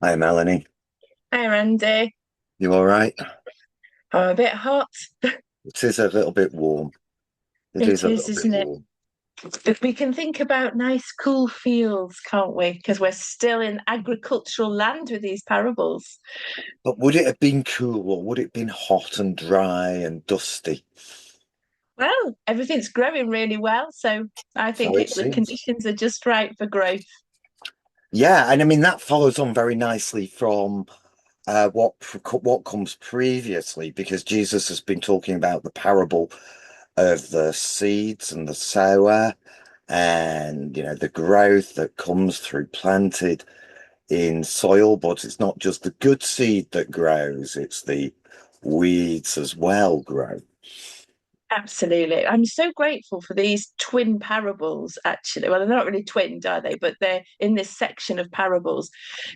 Hi, Melanie. Hi, Andy. You all right? I'm a bit hot. It is a little bit warm. It is It a is, little bit isn't it? warm. But we can think about nice, cool fields, can't we? Because we're still in agricultural land with these parables. But would it have been cool or would it have been hot and dry and dusty? Well, everything's growing really well, so I So think it the seems. conditions are just right for growth. Yeah, and I mean that follows on very nicely from what comes previously, because Jesus has been talking about the parable of the seeds and the sower, and the growth that comes through planted in soil, but it's not just the good seed that grows, it's the weeds as well grow. Absolutely. I'm so grateful for these twin parables, actually. Well, they're not really twinned, are they? But they're in this section of parables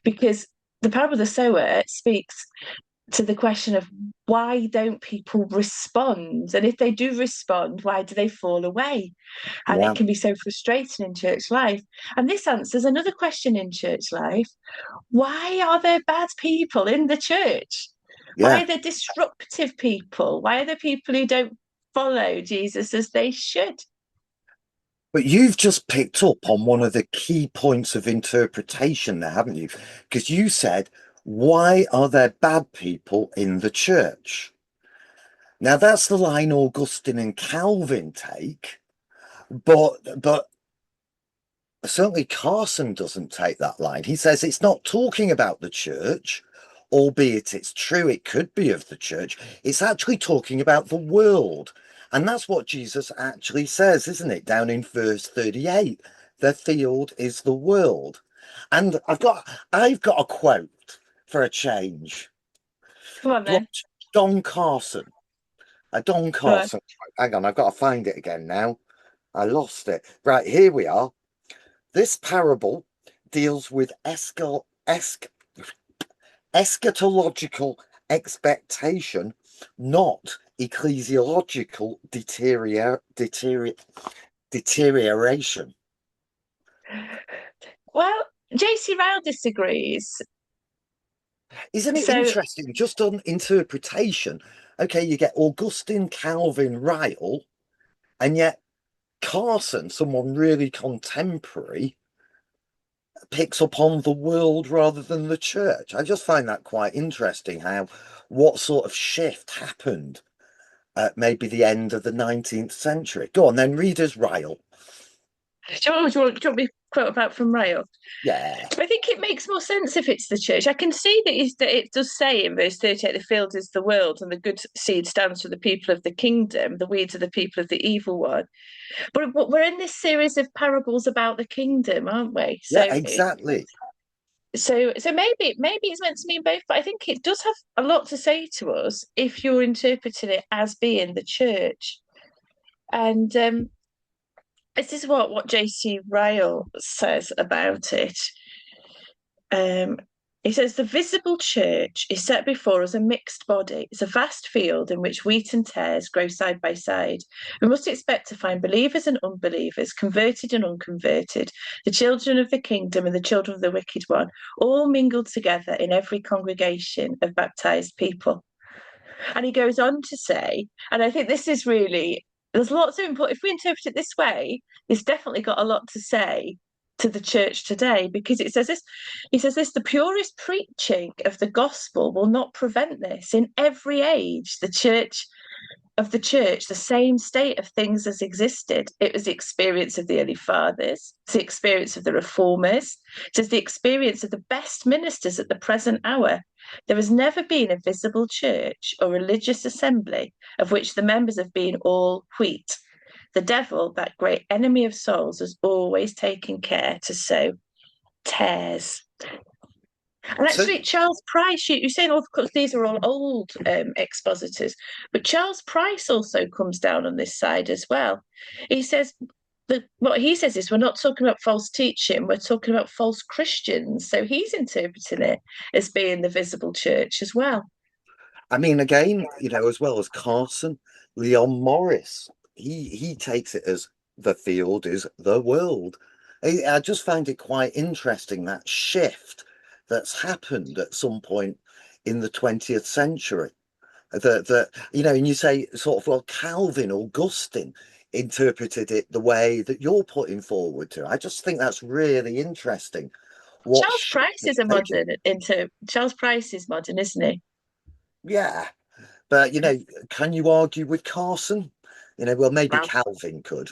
because the parable of the sower speaks to the question of why don't people respond? And if they do respond, why do they fall away? And Yeah, it can be so frustrating in church life. And this answers another question in church life. Why are there bad people in the church? Why yeah. are there disruptive people? Why are there people who don't follow Jesus as they should? But you've just picked up on one of the key points of interpretation there, haven't you? Because you said, why are there bad people in the church? Now that's the line Augustine and Calvin take, but certainly Carson doesn't take that line. He says it's not talking about the church, albeit it's true, it could be of the church. It's actually talking about the world. And that's what Jesus actually says, isn't it? Down in verse 38, the field is the world. And I've got a quote for a change. Come on then. Don Carson, a Don Come on. Carson quote. Hang on, I've got to find it again now. I lost it. Right, here we are. This parable deals with eschatological expectation, not ecclesiological deterioration. Well, JC Ryle disagrees. Isn't it So, interesting? Just on interpretation, okay, you get Augustine, Calvin, Ryle, and yet Carson, someone really contemporary, picks up on the world rather than the church. I just find that quite interesting how what sort of shift happened at maybe the end of the 19th century. Go on then, readers rile. do you want me to quote about from Ryle? Yeah, I think it makes more sense if it's the church. I can see that it does say in verse 38 the field is the world, and the good seed stands for the people of the kingdom, the weeds are the people of the evil one. But we're in this series of parables about the kingdom, aren't we? yeah, So exactly. so maybe it's meant to mean both, but I think it does have a lot to say to us if you're interpreting it as being the church. And this is what J.C. Ryle says about it. Um, he says the visible church is set before us a mixed body. It's a vast field in which wheat and tares grow side by side. We must expect to find believers and unbelievers, converted and unconverted, the children of the kingdom and the children of the wicked one, all mingled together in every congregation of baptized people. And he goes on to say, and I think this is really, there's lots of important, if we interpret it this way, it's definitely got a lot to say to the church today because it says this, he says this, the purest preaching of the gospel will not prevent this. In every age, the church, the same state of things has existed. It was the experience of the early fathers, it's the experience of the reformers, it is the experience of the best ministers at the present hour. There has never been a visible church or religious assembly of which the members have been all wheat. The devil, that great enemy of souls, has always taken care to sow tares. And So, actually, Charles Price, you're saying, of course, these are all old expositors, but Charles Price also comes down on this side as well. He says that what he says is we're not talking about false teaching, we're talking about false Christians. So he's interpreting it as being the visible church as well. I mean, again, as well as Carson, Leon Morris, he takes it as the field is the world. I just find it quite interesting that shift that's happened at some point in the 20th century. That you know, and you say sort of well, Calvin, Augustine interpreted it the way that you're putting forward to. I just think that's really interesting. What Charles shift Price is it's a taken. modern into Charles Price is modern, isn't he? Yeah, but you know, can you argue with Carson? You know, well, maybe Well, Calvin could.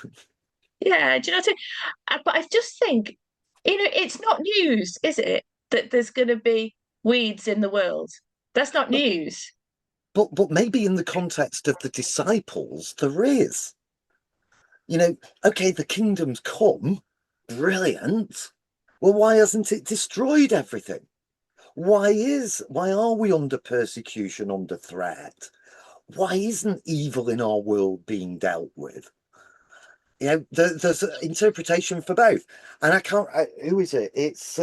yeah, do you know what but I just think, it's not news, is it? That there's going to be weeds in the world. That's not But news. but maybe in the context of the disciples, there is. You know, okay, the kingdom's come, brilliant. Well, why hasn't it destroyed everything? Why are we under persecution, under threat? Why isn't evil in our world being dealt with? You know, there's an interpretation for both. And I can't, who is it? It's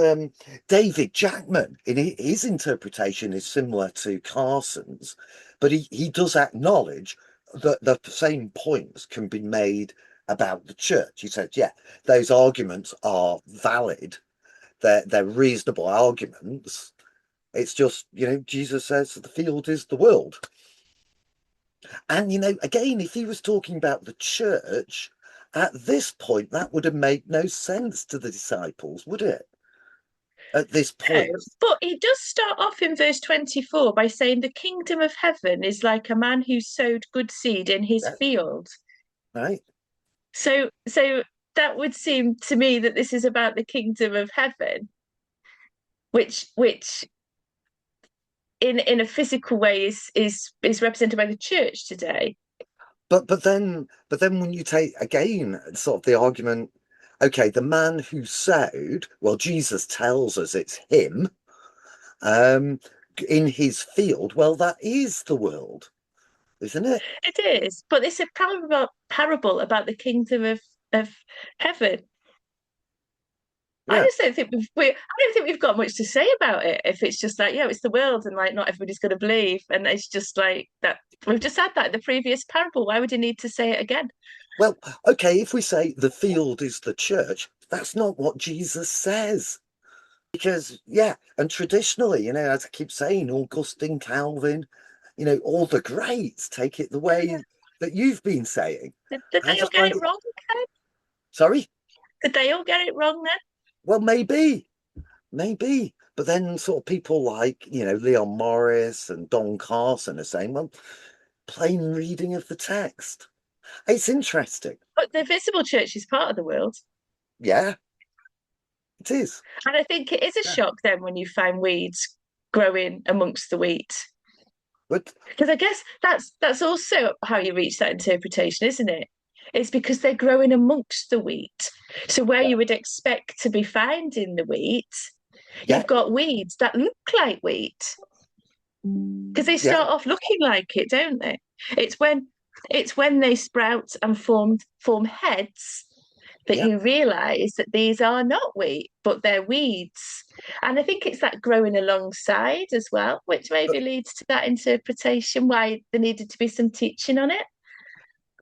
David Jackman. In his interpretation is similar to Carson's, but he does acknowledge that the same points can be made about the church. He said, yeah, those arguments are valid. They're reasonable arguments. It's just, you know, Jesus says the field is the world. And, you know, again, if he was talking about the church, at this point, that would have made no sense to the disciples, would it? At this No, point, but he does start off in verse 24 by saying the kingdom of heaven is like a man who sowed good seed in his yeah, field. right? So that would seem to me that this is about the kingdom of heaven, which in a physical way is represented by the church today. But then when you take again sort of the argument, okay, the man who sowed, well, Jesus tells us it's him, um, in his field. Well, that is the world, isn't it? It is, but it's a parable about the kingdom of heaven. I Yeah. just don't think I don't think we've got much to say about it if it's just like, yeah, it's the world and like not everybody's going to believe. And it's just like that. We've just had that in the previous parable. Why would you need to say it again? Well, okay, if we say the field is the church, that's not what Jesus says. Because, yeah, and traditionally, you know, as I keep saying, Augustine, Calvin, you know, all the greats take it the way that you've been saying. Did I they all just get find it it, wrong, Ken? sorry, Did they all get it wrong then? well, maybe. But then sort of people like, you know, Leon Morris and Don Carson are saying, well, plain reading of the text. It's interesting. But the visible church is part of the world. Yeah, it is. And I think it is a Yeah. shock then when you find weeds growing amongst the wheat. But Because I guess that's also how you reach that interpretation, isn't it? It's because they're growing amongst the wheat. So where yeah, you would expect to be finding the wheat, yeah, you've got weeds that look like wheat. Because they yeah, start off looking like it, don't they? It's when it's when they sprout and form heads that yeah. you realize that these are not wheat, but they're weeds. And I think it's that growing alongside as well, which But maybe leads to that interpretation why there needed to be some teaching on it.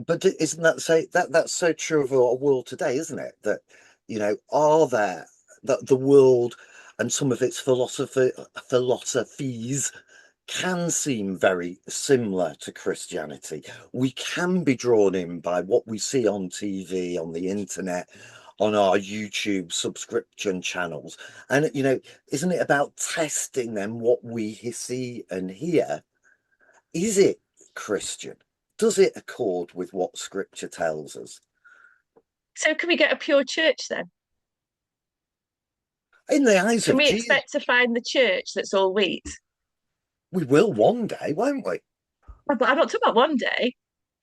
But isn't that that's so true of our world today, isn't it? That you know, are there that the world and some of its philosophies can seem very similar to Christianity. We can be drawn in by what we see on TV, on the internet, on our YouTube subscription channels. And you know, isn't it about testing them what we see and hear? Is it Christian? Does it accord with what scripture tells us? So can we get a pure church then? In the eyes Can of we Jesus, expect to find the church that's all wheat? we will one day, won't we? But I'm not talking about one day.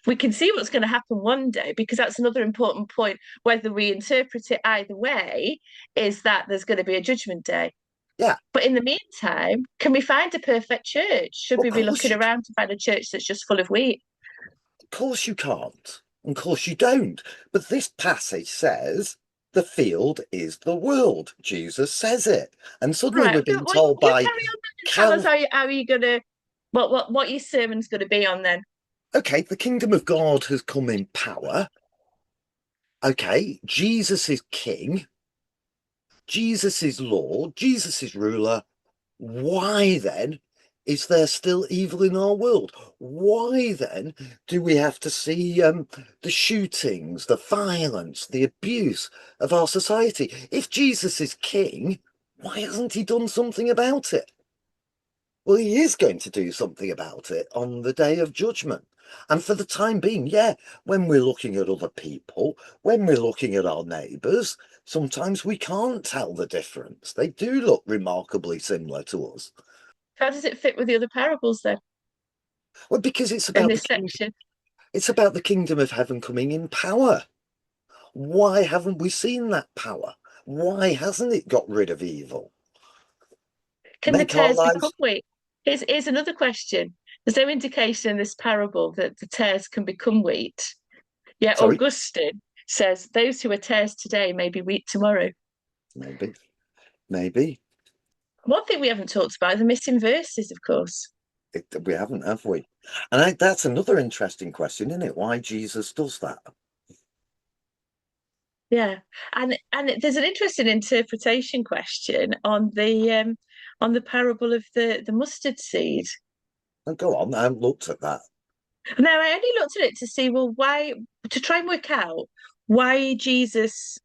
We can see what's going to happen one day because that's another important point. Whether we interpret it either way, is that there's going to be a judgment day. Yeah, But in the meantime, can we find a perfect church? Should of we be course looking you, around to find a church that's just full of wheat? of course you can't. Of course you don't. But this passage says the field is the world. Jesus says it. And All suddenly right, we're being well, told you by carry on and tell us Cal, how you gonna what your sermon's gonna be on then. okay, the kingdom of God has come in power. Okay, Jesus is king. Jesus is Lord. Jesus is ruler. Why then is there still evil in our world? Why then do we have to see the shootings, the violence, the abuse of our society? If Jesus is king, why hasn't he done something about it? Well, he is going to do something about it on the day of judgment. And for the time being, yeah, when we're looking at other people, when we're looking at our neighbours, sometimes we can't tell the difference. They do look remarkably similar to us. How does it fit with the other parables then Well, because in this section? it's about the kingdom of heaven coming in power. Why haven't we seen that power? Why hasn't it got rid of evil? Can the Make our tares become lives. wheat? Here's another question. There's no indication in this parable that the tares can become wheat. Yet Sorry, Augustine says those who are tares today may be wheat tomorrow. maybe, maybe. One thing we haven't talked about are the missing verses, of course. We haven't, have we? And that's another interesting question, isn't it? Why Jesus does that? Yeah, and there's an interesting interpretation question on the parable of the mustard seed. And go on, I haven't looked at that. Now, I only looked at it to see, well, why, to try and work out why Jesus,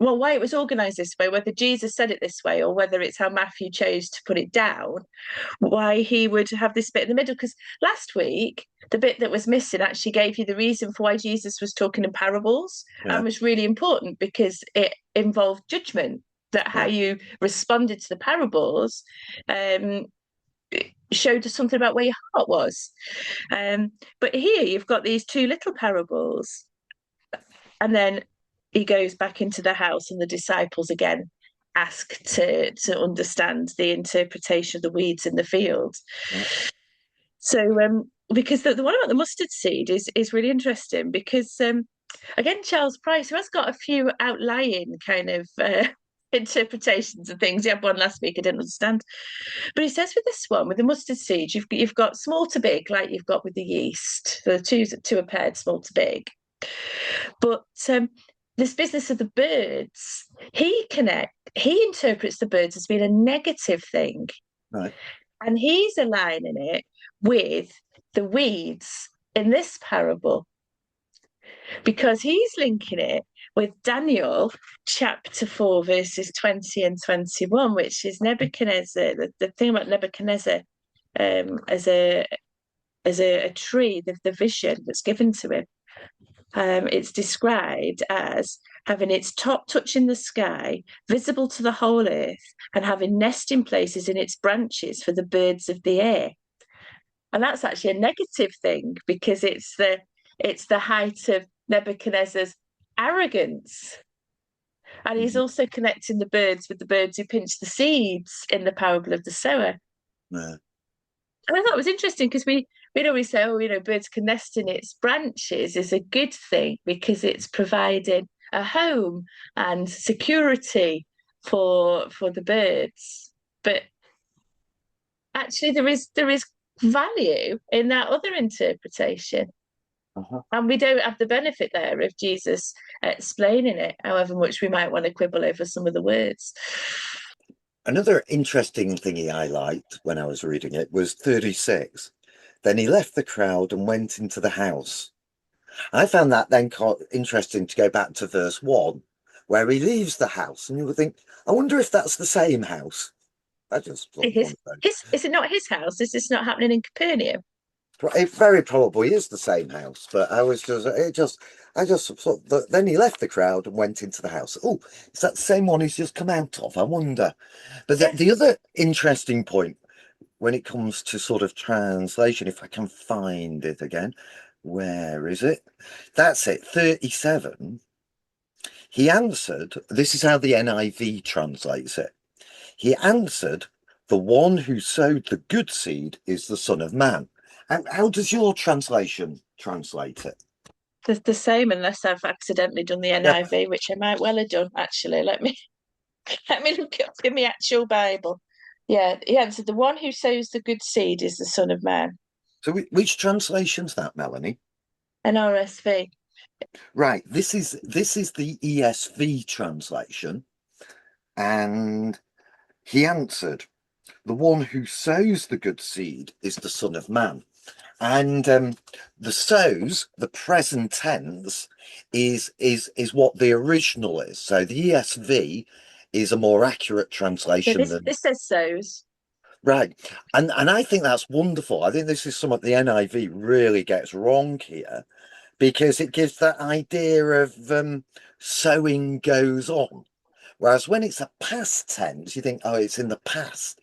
well, why it was organized this way, whether Jesus said it this way or whether it's how Matthew chose to put it down, why he would have this bit in the middle. Because last week, the bit that was missing actually gave you the reason for why Jesus was talking in parables Yeah, and was really important because it involved judgment, that how yeah, you responded to the parables um, showed us something about where your heart was. But here you've got these two little parables, and then he goes back into the house, and the disciples again ask to understand the interpretation of the weeds in the field. yeah. So, because the one about the mustard seed is really interesting because again, Charles Price, who has got a few outlying kind of interpretations of things. He had one last week I didn't understand, but he says with this one, with the mustard seed, you've got small to big, like you've got with the yeast. So the two are paired, small to big. But this business of the birds, he interprets the birds as being a negative thing, Right. and he's aligning it with the weeds in this parable because he's linking it with Daniel chapter 4, verses 20 and 21, which is Nebuchadnezzar, the thing about Nebuchadnezzar as a tree, the vision that's given to him. It's described as having its top touching the sky, visible to the whole earth, and having nesting places in its branches for the birds of the air. And that's actually a negative thing because it's the height of Nebuchadnezzar's arrogance. And he's Mhm. also connecting the birds with the birds who pinch the seeds in the parable of the sower. Yeah. And I thought it was interesting because we'd always say, oh, birds can nest in its branches is a good thing because it's providing a home and security for the birds. But actually, there is value in that other interpretation. Uh-huh. And we don't have the benefit there of Jesus explaining it, however much we might want to quibble over some of the words. Another interesting thing he highlighted when I was reading it was 36. Then he left the crowd and went into the house. I found that then quite interesting to go back to verse 1, where he leaves the house, and you would think, I wonder if that's the same house. I just sort of His, wonder. is it not his house? Is this not happening in Capernaum? It very probably is the same house, but I just sort of, then he left the crowd and went into the house. Oh, is that the same one he's just come out of? I wonder. But Yes. the other interesting point when it comes to sort of translation, if I can find it again, where is it? That's it, 37. He answered, this is how the NIV translates it. He answered, the one who sowed the good seed is the Son of Man. How does your translation translate it? The same, unless I've accidentally done the Yeah. NIV, which I might well have done. Actually, let me look it up in the actual Bible. Yeah, he answered, "The one who sows the good seed is the Son of Man." So which translation's that, Melanie? An RSV. Right. This is the ESV translation, and he answered. The one who sows the good seed is the Son of Man. And the sows, the present tense, is what the original is. So the ESV is a more accurate So translation than this says sows. right. And I think that's wonderful. I think this is something the NIV really gets wrong here because it gives that idea of sowing goes on. Whereas when it's a past tense, you think, oh, it's in the past.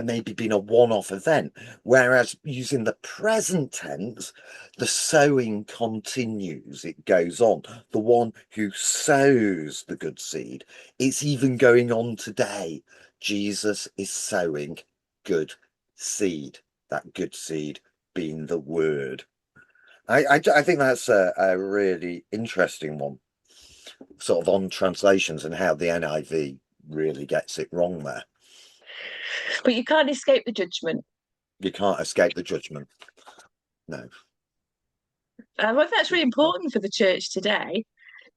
Maybe been a one-off event. Whereas using the present tense, the sowing continues. It goes on. The one who sows the good seed, it's even going on today. Jesus is sowing good seed. That good seed being the word. I think that's a really interesting one sort of on translations and how the NIV really gets it wrong there. But you can't escape the judgment. You can't escape the judgment. No. And I think that's really important for the church today,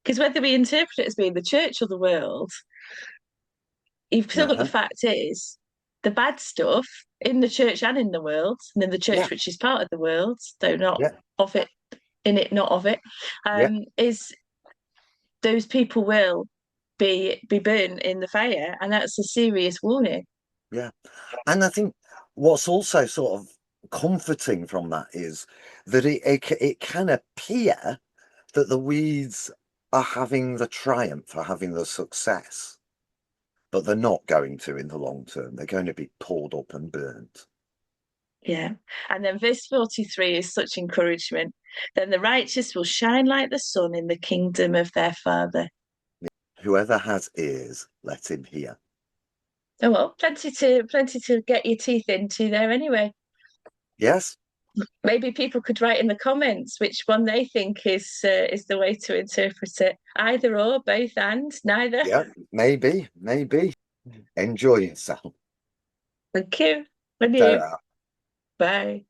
because whether we interpret it as being the church or the world, you've still got the Uh-huh. fact is the bad stuff in the church and in the world, and in the Yeah. church which is part of the world, though not Yeah. of it, in it, not of it, Yeah. is those people will be burnt in the fire, and that's a serious warning. Yeah. And I think what's also sort of comforting from that is that it can appear that the weeds are having the triumph, are having the success, but they're not going to in the long term. They're going to be pulled up and burnt. Yeah. And then verse 43 is such encouragement. Then the righteous will shine like the sun in the kingdom of their Father. Whoever has ears, let him hear. Oh well, plenty to get your teeth into there Yes. maybe people could write in the comments which one they think is the way to interpret it. Either or, both and neither. Yeah. Maybe. Maybe. Enjoy yourself. Thank you. And you. So Bye.